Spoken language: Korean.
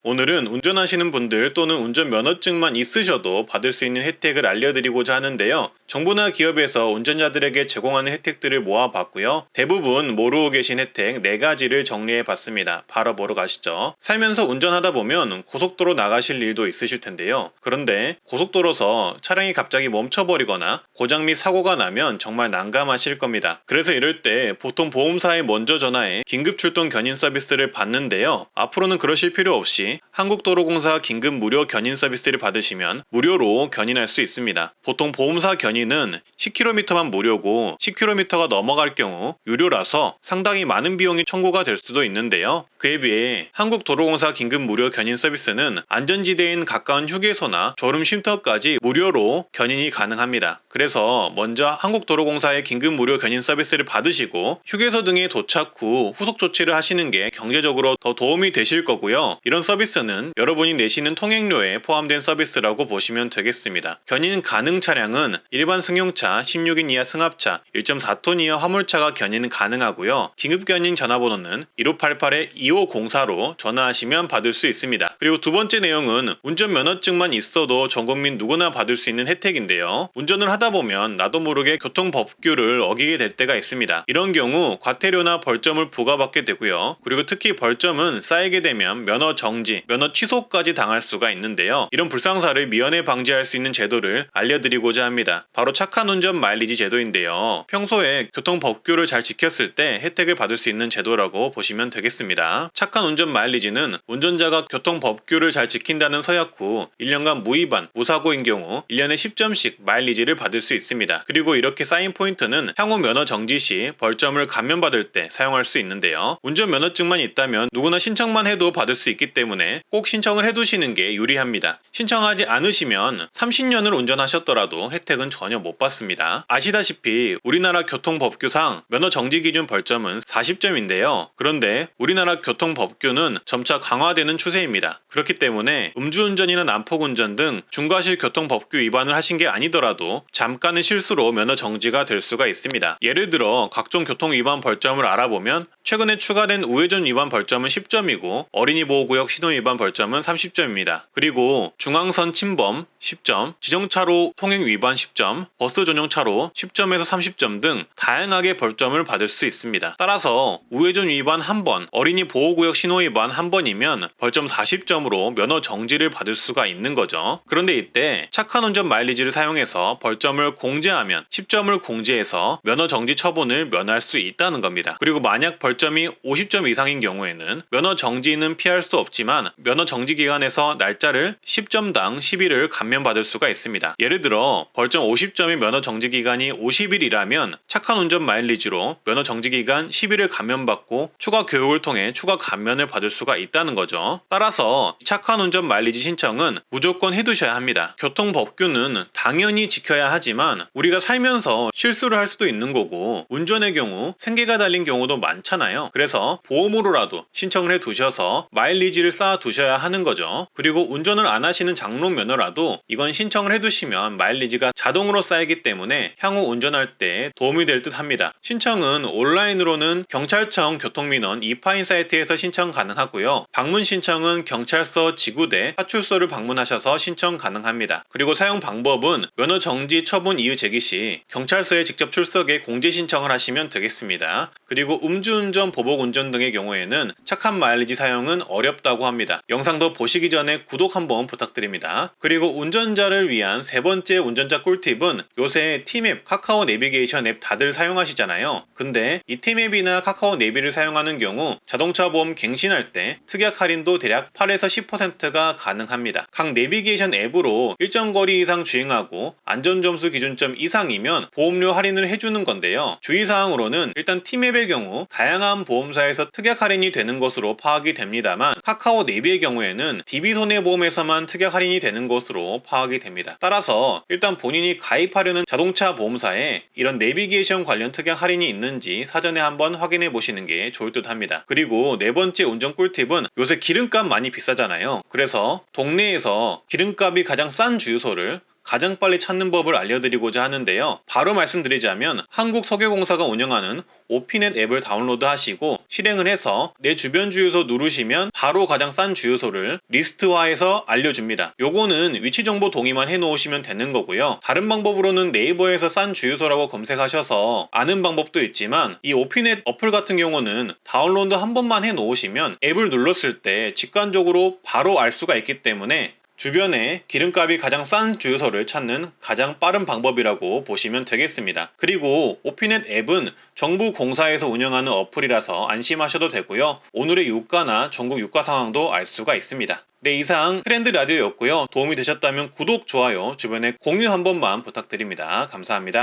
오늘은 운전하시는 분들 또는 운전면허증만 있으셔도 받을 수 있는 혜택을 알려드리고자 하는데요. 정부나 기업에서 운전자들에게 제공하는 혜택들을 모아봤고요. 대부분 모르고 계신 혜택 4가지를 정리해봤습니다. 바로 보러 가시죠. 살면서 운전하다 보면 고속도로 나가실 일도 있으실 텐데요. 그런데 고속도로서 차량이 갑자기 멈춰버리거나 고장 및 사고가 나면 정말 난감하실 겁니다. 그래서 이럴 때 보통 보험사에 먼저 전화해 긴급출동 견인 서비스를 받는데요. 앞으로는 그러실 필요 없이 한국도로공사 긴급 무료 견인 서비스를 받으시면 무료로 견인할 수 있습니다. 보통 보험사 견인은 10km만 무료고 10km가 넘어갈 경우 유료라서 상당히 많은 비용이 청구가 될 수도 있는데요. 그에 비해 한국도로공사 긴급 무료 견인 서비스는 안전지대인 가까운 휴게소나 졸음 쉼터까지 무료로 견인이 가능합니다. 그래서 먼저 한국도로공사의 긴급 무료 견인 서비스를 받으시고 휴게소 등에 도착 후 후속 조치를 하시는 게 경제적으로 더 도움이 되실 거고요. 이런 서비스는 여러분이 내시는 통행료에 포함된 서비스라고 보시면 되겠습니다. 견인 가능 차량은 일반 승용차, 16인 이하 승합차, 1.4톤 이하 화물차가 견인 가능하고요. 긴급 견인 전화번호는 1588-2504로 전화하시면 받을 수 있습니다. 그리고 두 번째 내용은 운전면허증만 있어도 전국민 누구나 받을 수 있는 혜택인데요. 운전을 하다 보면 나도 모르게 교통법규를 어기게 될 때가 있습니다. 이런 경우 과태료나 벌점을 부과받게 되고요. 그리고 특히 벌점은 쌓이게 되면 면허 정지, 면허 취소까지 당할 수가 있는데요. 이런 불상사를 미연에 방지할 수 있는 제도를 알려드리고자 합니다. 바로 착한 운전 마일리지 제도인데요. 평소에 교통법규를 잘 지켰을 때 혜택을 받을 수 있는 제도라고 보시면 되겠습니다. 착한 운전 마일리지는 운전자가 교통법규를 잘 지킨다는 서약 후 1년간 무위반, 무사고인 경우 1년에 10점씩 마일리지를 받을 수 있습니다. 그리고 이렇게 쌓인 포인트는 향후 면허 정지 시 벌점을 감면받을 때 사용할 수 있는데요. 운전면허증만 있다면 누구나 신청만 해도 받을 수 있기 때문에 꼭 신청을 해두시는 게 유리합니다. 신청하지 않으시면 30년을 운전하셨더라도 혜택은 전혀 못 받습니다. 아시다시피 우리나라 교통법규상 면허 정지 기준 벌점은 40점인데요. 그런데 우리나라 교통법규는 점차 강화되는 추세입니다. 그렇기 때문에 음주운전이나 난폭운전 등 중과실 교통법규 위반을 하신 게 아니더라도 잠깐의 실수로 면허 정지가 될 수가 있습니다. 예를 들어 각종 교통 위반 벌점을 알아보면 최근에 추가된 우회전 위반 벌점은 10점이고 어린이 보호구역 신호 위반 벌점은 30점입니다. 그리고 중앙선 침범 10점, 지정차로 통행 위반 10점, 버스 전용차로 10점에서 30점 등 다양하게 벌점을 받을 수 있습니다. 따라서 우회전 위반 1번, 어린이 보호구역 신호 위반 1번이면 벌점 40점으로 면허 정지를 받을 수가 있는 거죠. 그런데 이때 착한 운전 마일리지를 사용해서 벌점을 공제하면 10점을 공제해서 면허 정지 처분을 면할 수 있다는 겁니다. 그리고 만약 벌점이 50점 이상인 경우에는 면허 정지는 피할 수 없지만 면허 정지 기간에서 날짜를 10점당 10일을 감면받을 수가 있습니다. 예를 들어 벌점 50점의 면허 정지 기간이 50일이라면 착한 운전 마일리지로 면허 정지 기간 10일을 감면받고 추가 교육을 통해 추가 감면을 받을 수가 있다는 거죠. 따라서 착한 운전 마일리지 신청은 무조건 해두셔야 합니다. 교통법규는 당연히 지켜야 하지만 우리가 살면서 실수를 할 수도 있는 거고 운전의 경우 생계가 달린 경우도 많잖아요. 그래서 보험으로라도 신청을 해두셔서 마일리지를 쌓아 두셔야 하는 거죠. 그리고 운전을 안 하시는 장롱 면허라도 이건 신청을 해두시면 마일리지가 자동으로 쌓이기 때문에 향후 운전할 때 도움이 될 듯 합니다. 신청은 온라인으로는 경찰청 교통민원 이파인 사이트에서 신청 가능하고요. 방문 신청은 경찰서 지구대 파출소를 방문하셔서 신청 가능합니다. 그리고 사용 방법은 면허 정지 처분 이의 제기 시 경찰서에 직접 출석해 공제 신청을 하시면 되겠습니다. 그리고 음주운전, 보복운전 등의 경우에는 착한 마일리지 사용은 어렵다고 합니다. 영상도 보시기 전에 구독 한번 부탁드립니다. 그리고 운전자를 위한 세 번째 운전자 꿀팁은 요새 티맵, 카카오 내비게이션 앱 다들 사용하시잖아요. 근데 이 티맵이나 카카오 내비를 사용하는 경우 자동차 보험 갱신할 때 특약 할인도 대략 8에서 10%가 가능합니다. 각 내비게이션 앱으로 일정 거리 이상 주행하고 안전점수 기준점 이상이면 보험료 할인을 해주는 건데요. 주의사항으로는 일단 티맵의 경우 다양한 보험사에서 특약 할인이 되는 것으로 파악이 됩니다만 카카오 내비의 경우에는 DB손해보험에서만 특약 할인이 되는 것으로 파악이 됩니다. 따라서 일단 본인이 가입하려는 자동차 보험사에 이런 내비게이션 관련 특약 할인이 있는지 사전에 한번 확인해 보시는 게 좋을 듯 합니다. 그리고 네 번째 운전 꿀팁은 요새 기름값 많이 비싸잖아요. 그래서 동네에서 기름값이 가장 싼 주유소를 가장 빨리 찾는 법을 알려드리고자 하는데요. 바로 말씀드리자면 한국석유공사가 운영하는 오피넷 앱을 다운로드하시고 실행을 해서 내 주변 주유소 누르시면 바로 가장 싼 주유소를 리스트화해서 알려줍니다. 요거는 위치 정보 동의만 해놓으시면 되는 거고요. 다른 방법으로는 네이버에서 싼 주유소라고 검색하셔서 아는 방법도 있지만 이 오피넷 어플 같은 경우는 다운로드 한 번만 해놓으시면 앱을 눌렀을 때 직관적으로 바로 알 수가 있기 때문에 주변에 기름값이 가장 싼 주유소를 찾는 가장 빠른 방법이라고 보시면 되겠습니다. 그리고 오피넷 앱은 정부 공사에서 운영하는 어플이라서 안심하셔도 되고요. 오늘의 유가나 전국 유가 상황도 알 수가 있습니다. 네, 이상 트렌드 라디오였고요. 도움이 되셨다면 구독, 좋아요, 주변에 공유 한 번만 부탁드립니다. 감사합니다.